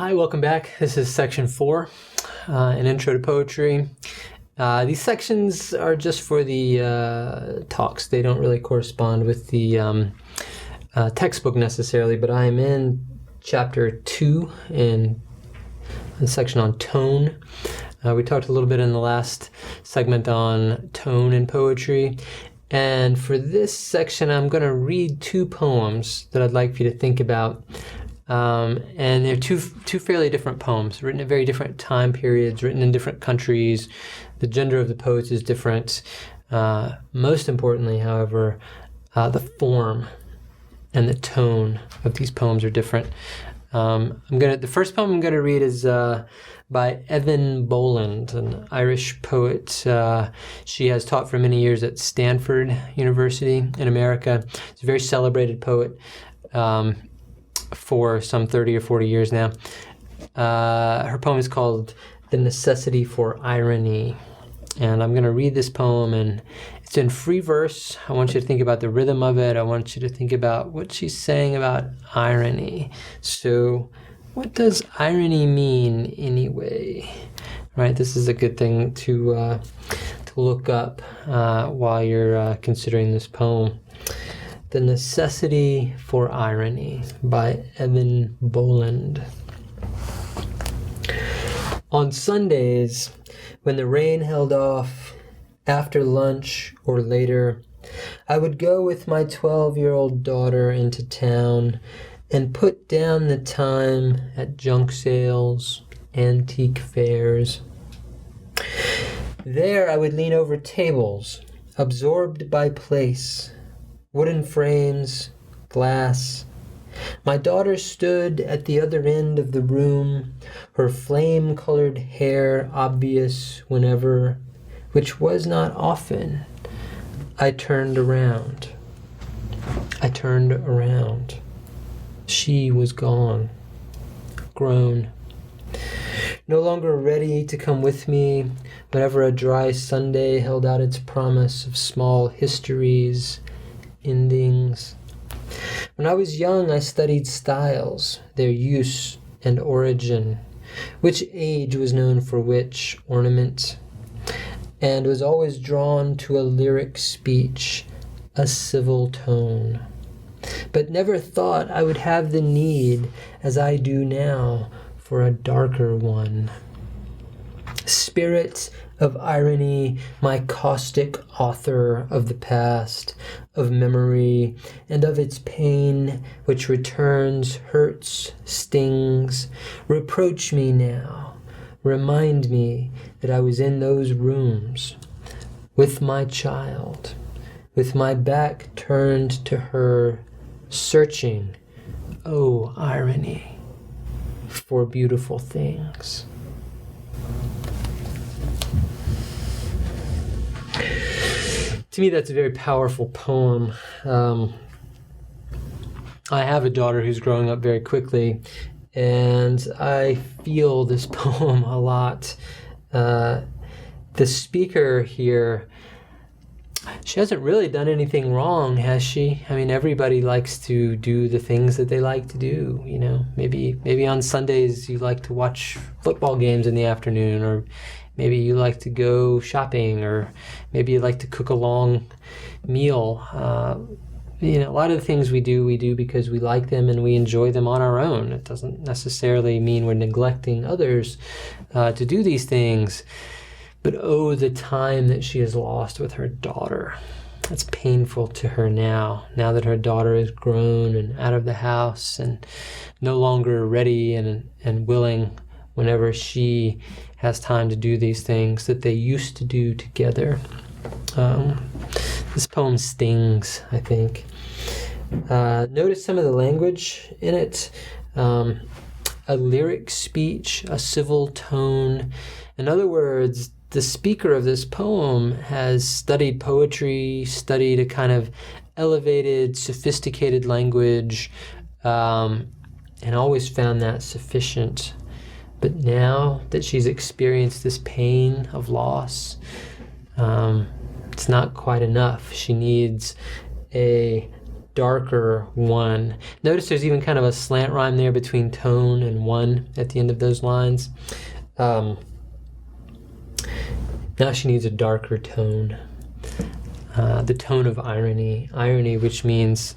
Hi, welcome back. This is section 4, an intro to poetry. These sections are just for the talks. They don't really correspond with the textbook necessarily, but I am in chapter 2 in the section on tone. We talked a little bit in the last segment on tone in poetry. And for this section, I'm going to read 2 poems that I'd like for you to think about. And they're two fairly different poems, written at very different time periods, written in different countries. The gender of the poets is different. Most importantly, however, the form and the tone of these poems are different. The first poem I'm going to read is by Boland, an Irish poet. She has taught for many years at Stanford University in America. She's a very celebrated poet. For some 30 or 40 years now. Her poem is called The Necessity for Irony. And I'm going to read this poem, and it's in free verse. I want you to think about the rhythm of it. I want you to think about what she's saying about irony. So what does irony mean anyway? Right, this is a good thing to look up while you're considering this poem. The Necessity for Irony by Boland. On Sundays, when the rain held off, after lunch or later, I would go with my 12-year-old daughter into town and put down the time at junk sales, antique fairs. There I would lean over tables, absorbed by place, wooden frames, glass. My daughter stood at the other end of the room, her flame-colored hair obvious whenever, which was not often, I turned around. She was gone, grown, no longer ready to come with me whenever a dry Sunday held out its promise of small histories, endings. When I was young, I studied styles, their use and origin, which age was known for which ornament, and was always drawn to a lyric speech, a civil tone, but never thought I would have the need, as I do now, for a darker one. Spirit of irony, my caustic author of the past, of memory, and of its pain, which returns, hurts, stings, reproach me now, remind me that I was in those rooms, with my child, with my back turned to her, searching, oh irony, for beautiful things. To me, that's a very powerful poem. I have a daughter who's growing up very quickly, and I feel this poem a lot. The speaker here, she hasn't really done anything wrong, has she? I mean, everybody likes to do the things that they like to do, you know. Maybe on Sundays you like to watch football games in the afternoon, or maybe you like to go shopping, or maybe you like to cook a long meal. A lot of the things we do because we like them and we enjoy them on our own. It doesn't necessarily mean we're neglecting others to do these things. But oh, the time that she has lost with her daughter. It's painful to her now that her daughter is grown and out of the house and no longer ready and willing whenever she has time to do these things that they used to do together. This poem stings, I think. Notice some of the language in it. A lyric speech, a civil tone. In other words, the speaker of this poem has studied poetry, studied a kind of elevated, sophisticated language, and always found that sufficient. But now that she's experienced this pain of loss, it's not quite enough. She needs a darker one. Notice there's even kind of a slant rhyme there between tone and one at the end of those lines. Now she needs a darker tone. The tone of irony, which means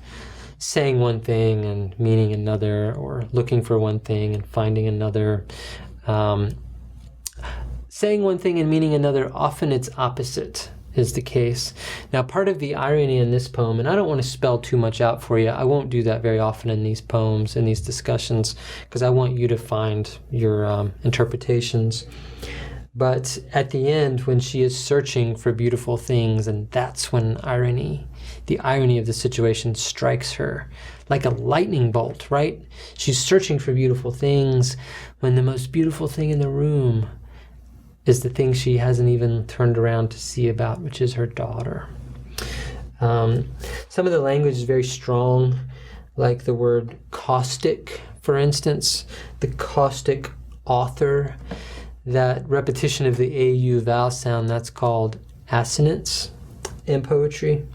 saying one thing and meaning another, or looking for one thing and finding another. Saying one thing and meaning another, often its opposite is the case. Now, part of the irony in this poem, and I don't want to spell too much out for you, I won't do that very often in these poems, in these discussions, because I want you to find your interpretations. But at the end, when she is searching for beautiful things, and that's when the irony of the situation strikes her like a lightning bolt, right? She's searching for beautiful things when the most beautiful thing in the room is the thing she hasn't even turned around to see about, which is her daughter. Some of the language is very strong, like the word caustic, for instance. The caustic author, that repetition of the AU vowel sound, that's called assonance in poetry.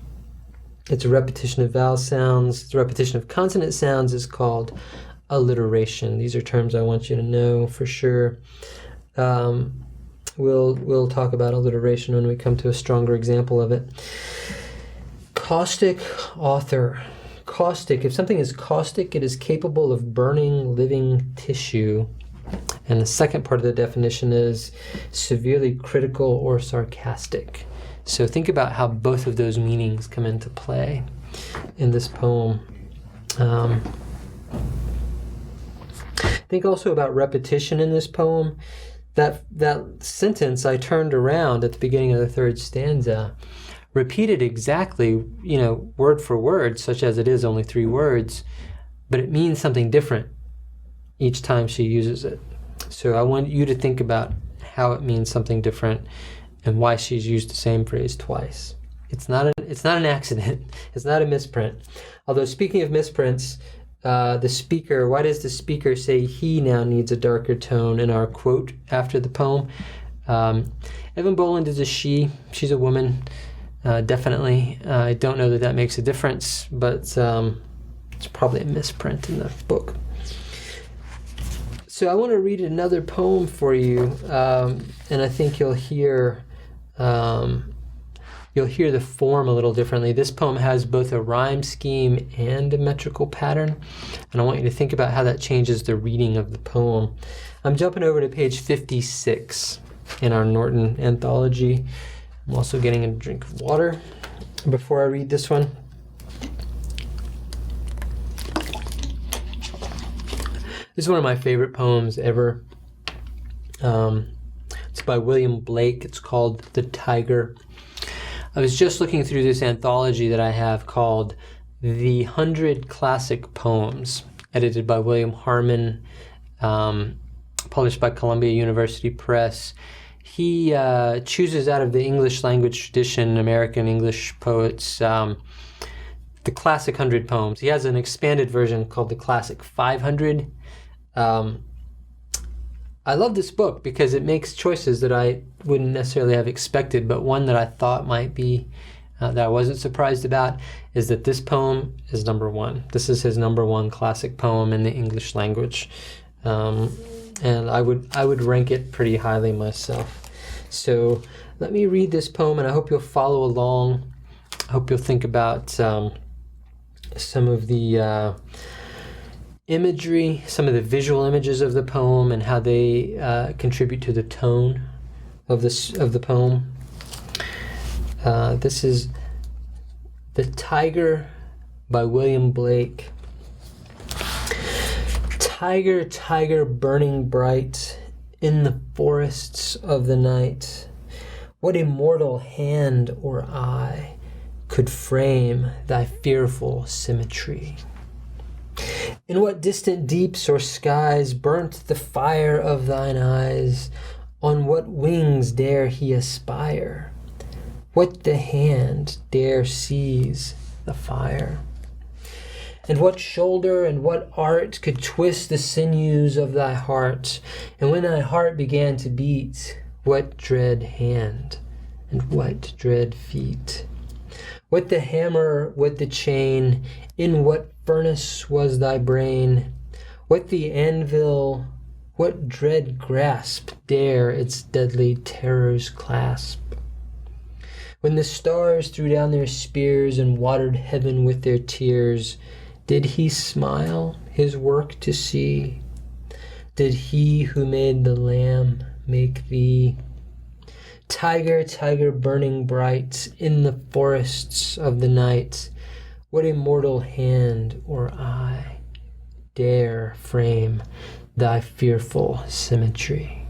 It's a repetition of vowel sounds. The repetition of consonant sounds is called alliteration. These are terms I want you to know for sure. We'll talk about alliteration when we come to a stronger example of it. Caustic author. Caustic. If something is caustic, it is capable of burning living tissue. And the second part of the definition is severely critical or sarcastic. So think about how both of those meanings come into play in this poem. Think also about repetition in this poem. That sentence I turned around at the beginning of the third stanza, repeated exactly, word for word, such as it is only 3 words, but it means something different each time she uses it. So I want you to think about how it means something different and why she's used the same phrase twice. It's not an accident. It's not a misprint. Although speaking of misprints, why does the speaker say he now needs a darker tone in our quote after the poem? Evan Boland is a she. She's a woman, definitely. I don't know that makes a difference, but it's probably a misprint in the book. So I want to read another poem for you, and I think you'll hear the form a little differently. This poem has both a rhyme scheme and a metrical pattern, and I want you to think about how that changes the reading of the poem. I'm jumping over to page 56 in our Norton anthology. I'm also getting a drink of water before I read this one. This is one of my favorite poems ever. It's by William Blake. It's called The Tiger. I was just looking through this anthology that I have called The 100 Classic Poems, edited by William Harmon, published by Columbia University Press. He chooses out of the English language tradition, American English poets, the classic 100 poems. He has an expanded version called the Classic 500. I love this book because it makes choices that I wouldn't necessarily have expected, but one that I thought might be, that I wasn't surprised about, is that this poem is number 1. This is his number 1 classic poem in the English language. And I would rank it pretty highly myself. So let me read this poem, and I hope you'll follow along. I hope you'll think about some of the imagery, some of the visual images of the poem, and how they contribute to the tone of the poem. This is The Tiger by William Blake. Tiger, tiger, burning bright in the forests of the night, what immortal hand or eye could frame thy fearful symmetry? In what distant deeps or skies burnt the fire of thine eyes? On what wings dare he aspire? What the hand dare seize the fire? And what shoulder and what art could twist the sinews of thy heart? And when thy heart began to beat, what dread hand and what dread feet? What the hammer, what the chain, in what furnace was thy brain? What the anvil, what dread grasp dare its deadly terrors clasp? When the stars threw down their spears and watered heaven with their tears, did he smile his work to see? Did he who made the lamb make thee? Tiger, tiger burning bright in the forests of the night, what immortal hand or eye dare frame thy fearful symmetry?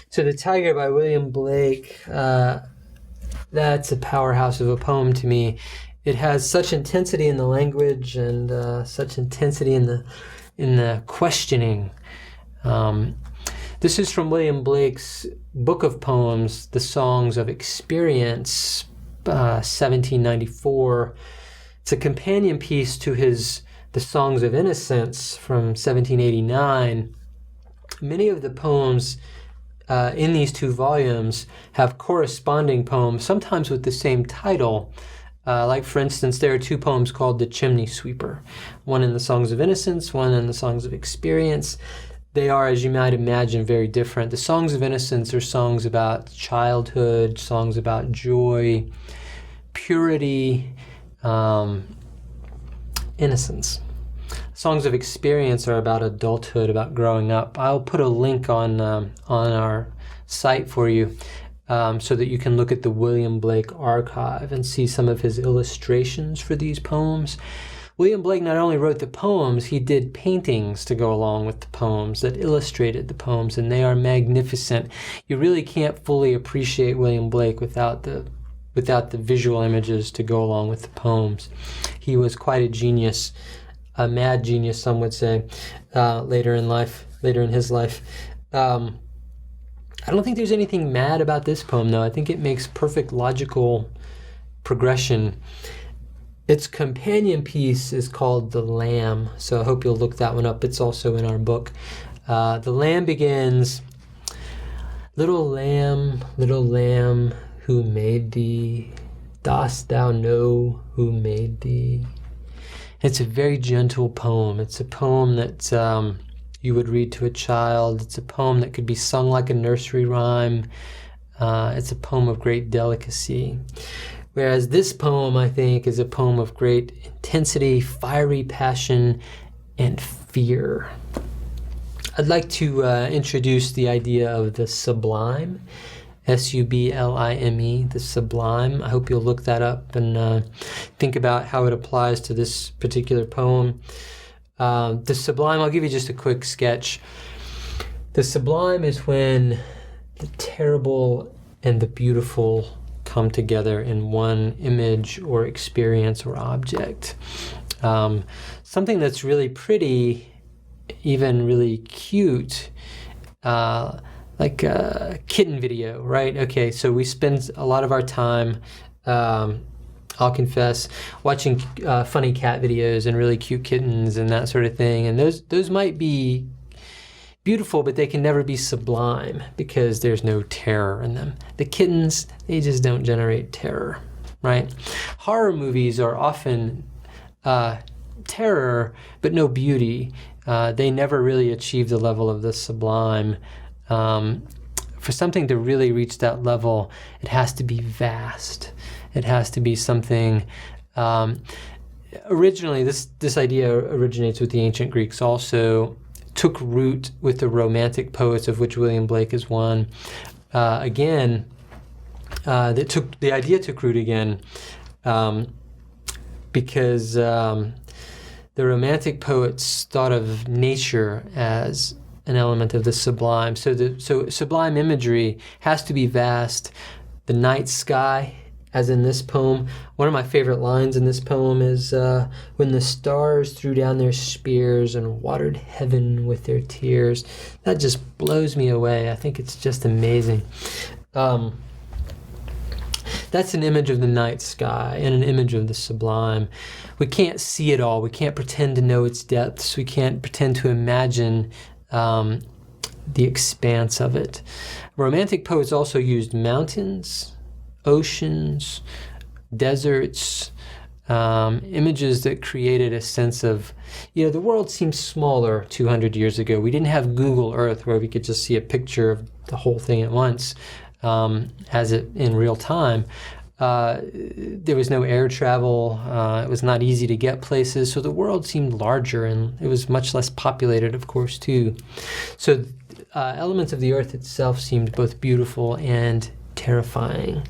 So The Tiger by William Blake, that's a powerhouse of a poem to me. It has such intensity in the language and such intensity in the questioning. This is from William Blake's book of poems, The Songs of Experience, 1794. It's a companion piece to The Songs of Innocence from 1789. Many of the poems in these two volumes have corresponding poems, sometimes with the same title. Like, for instance, there are two poems called The Chimney Sweeper, one in the Songs of Innocence, one in the Songs of Experience. They are, as you might imagine, very different. The Songs of Innocence are songs about childhood, songs about joy, purity, innocence. Songs of Experience are about adulthood, about growing up. I'll put a link on our site for you so that you can look at the William Blake archive and see some of his illustrations for these poems. William Blake not only wrote the poems, he did paintings to go along with the poems that illustrated the poems, and they are magnificent. You really can't fully appreciate William Blake without the visual images to go along with the poems. He was quite a genius, a mad genius, some would say, later in his life. I don't think there's anything mad about this poem, though. I think it makes perfect logical progression. Its companion piece is called The Lamb, so I hope you'll look that one up. It's also in our book. The Lamb begins, little lamb, who made thee? Dost thou know who made thee? It's a very gentle poem. It's a poem that you would read to a child. It's a poem that could be sung like a nursery rhyme. It's a poem of great delicacy. Whereas this poem, I think, is a poem of great intensity, fiery passion, and fear. I'd like to introduce the idea of the Sublime, Sublime, the Sublime. I hope you'll look that up and think about how it applies to this particular poem. The Sublime, I'll give you just a quick sketch. The Sublime is when the terrible and the beautiful come together in one image or experience or object. Something that's really pretty, even really cute, like a kitten video, right? Okay, so we spend a lot of our time, I'll confess, watching funny cat videos and really cute kittens and that sort of thing. And those might be beautiful, but they can never be sublime because there's no terror in them. The kittens, they just don't generate terror, right? Horror movies are often terror, but no beauty. They never really achieve the level of the sublime. For something to really reach that level, it has to be vast. It has to be something... originally, this idea originates with the ancient Greeks also, took root with the Romantic poets, of which William Blake is one. The idea took root again because the Romantic poets thought of nature as an element of the sublime. So sublime imagery has to be vast. The night sky, as in this poem. One of my favorite lines in this poem is, when the stars threw down their spears and watered heaven with their tears. That just blows me away. I think it's just amazing. That's an image of the night sky and an image of the sublime. We can't see it all. We can't pretend to know its depths. We can't pretend to imagine the expanse of it. Romantic poets also used mountains, oceans, deserts, images that created a sense of, the world seemed smaller 200 years ago. We didn't have Google Earth where we could just see a picture of the whole thing at once as it in real time. There was no air travel. It was not easy to get places. So the world seemed larger, and it was much less populated, of course, too. So elements of the earth itself seemed both beautiful and terrifying.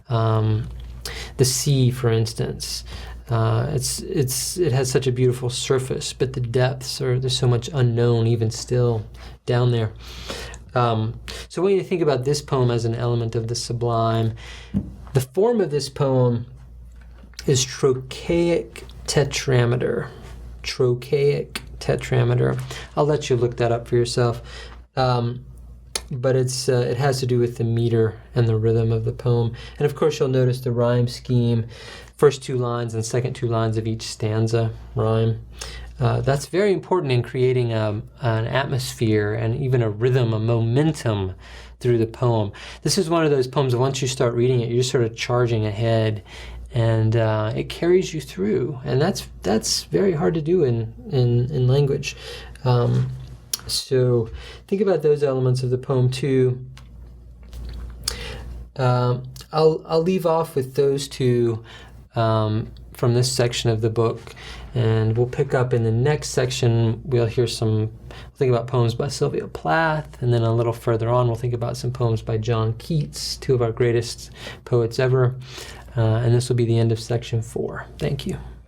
The sea, for instance, it has such a beautiful surface, but the depths there's so much unknown even still down there. So when you think about this poem as an element of the sublime, the form of this poem is trochaic tetrameter. Trochaic tetrameter. I'll let you look that up for yourself. But it has to do with the meter and the rhythm of the poem. And of course, you'll notice the rhyme scheme. First 2 lines and second 2 lines of each stanza rhyme. That's very important in creating an atmosphere and even a rhythm, a momentum through the poem. This is one of those poems that once you start reading it, you're sort of charging ahead, and it carries you through. And that's very hard to do in language. So think about those elements of the poem too. I'll leave off with those 2 from this section of the book, and we'll pick up in the next section. We'll think about poems by Sylvia Plath, and then a little further on we'll think about some poems by John Keats, 2 of our greatest poets ever, and this will be the end of section 4. Thank you.